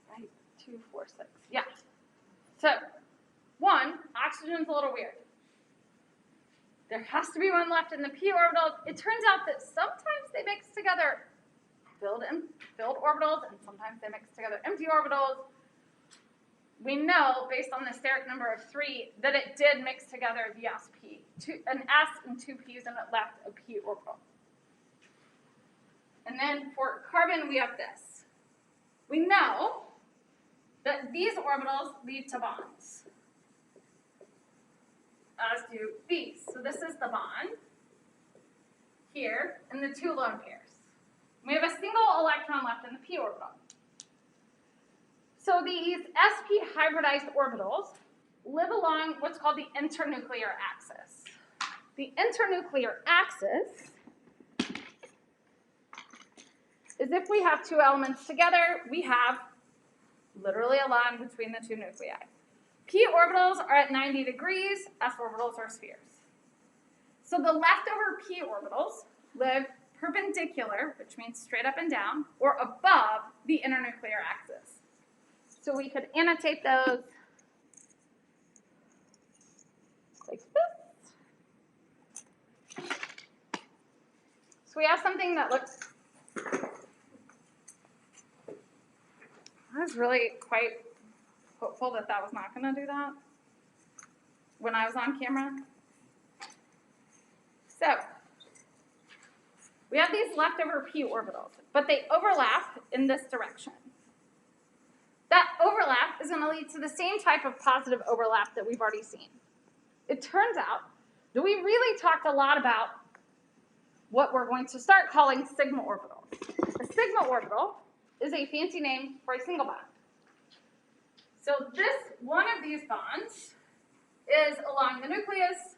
Right, 2, 4, 6. Yeah. So, one, oxygen's a little weird. There has to be one left in the p orbitals. It turns out that sometimes they mix together filled orbitals, and sometimes they mix together empty orbitals. We know, based on the steric number of 3, that it did mix together the sp, an s and 2 p's, and it left a p orbital. And then for carbon, we have this. We know that these orbitals lead to bonds, as do these. So this is the bond here, and the 2 lone pairs. We have a single electron left in the p orbital. So these sp hybridized orbitals live along what's called the internuclear axis. The internuclear axis is if we have 2 elements together, we have literally a line between the 2 nuclei. P orbitals are at 90 degrees, s orbitals are spheres. So the leftover p orbitals live perpendicular, which means straight up and down, or above the internuclear axis. So we could annotate those like this. So we have something that looks, I was really quite hopeful that that was not going to do that when I was on camera. So we have these leftover p orbitals, but they overlap in this direction. That overlap is going to lead to the same type of positive overlap that we've already seen. It turns out that we really talked a lot about what we're going to start calling sigma orbitals. A sigma orbital is a fancy name for a single bond. So this one of these bonds is along the nucleus.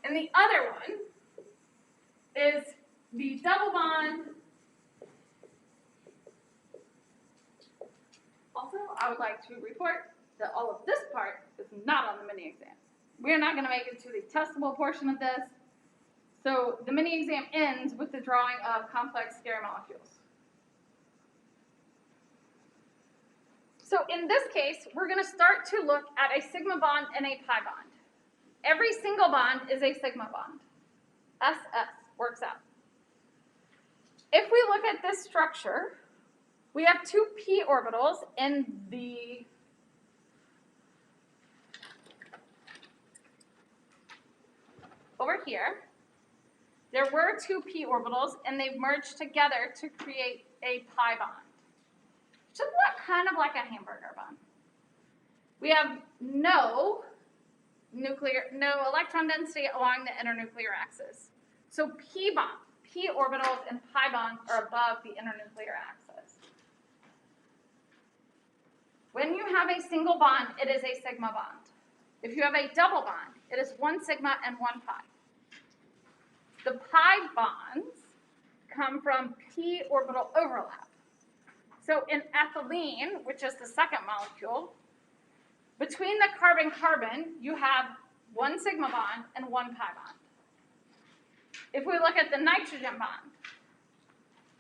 And the other one is the double bond. Also, I would like to report that all of this part is not on the mini exam. We're not going to make it to the testable portion of this. So the mini exam ends with the drawing of complex scary molecules. So in this case, we're going to start to look at a sigma bond and a pi bond. Every single bond is a sigma bond. SS works out. If we look at this structure, we have two p orbitals in the over here. There were two p orbitals, and they've merged together to create a pi bond, which is kind of like a hamburger bun. We have no electron density along the internuclear axis. So p orbitals and pi bonds are above the internuclear axis. When you have a single bond, it is a sigma bond. If you have a double bond, it is one sigma and one pi. The pi bonds come from p orbital overlap. So in ethylene, which is the second molecule, between the carbon-carbon, you have one sigma bond and one pi bond. If we look at the nitrogen bond,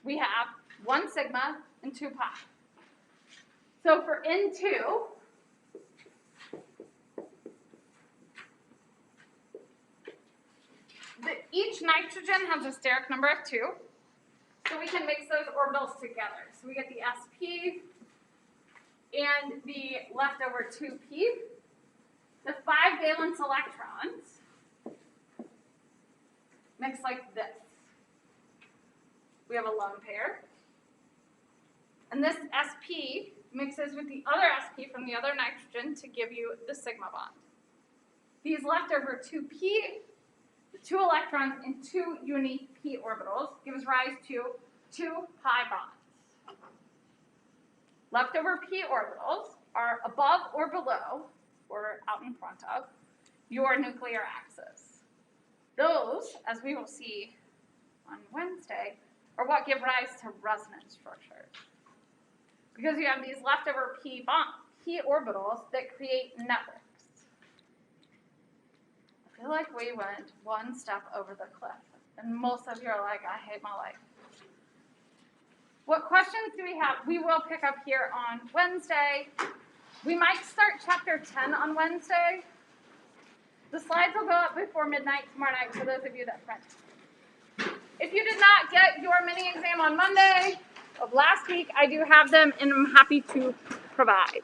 we have one sigma and two pi. So for N2, each nitrogen has a steric number of 2, so we can mix those orbitals together. So we get the sp and the leftover 2p. The 5 valence electrons mix like this. We have a lone pair. And this sp mixes with the other sp from the other nitrogen to give you the sigma bond. These leftover 2p, the 2 electrons in 2 unique p orbitals, gives rise to 2 pi bonds. Leftover p orbitals are above or below, or out in front of, your nuclear axis. Those, as we will see on Wednesday, are what give rise to resonance structures. Because you have these leftover p orbitals that create networks. I feel like we went one step over the cliff, and most of you are like, I hate my life. What questions do we have? We will pick up here on Wednesday. We might start chapter 10 on Wednesday. The slides will go up before midnight tomorrow night for those of you that print. If you did not get your mini exam on Monday of last week, I do have them and I'm happy to provide.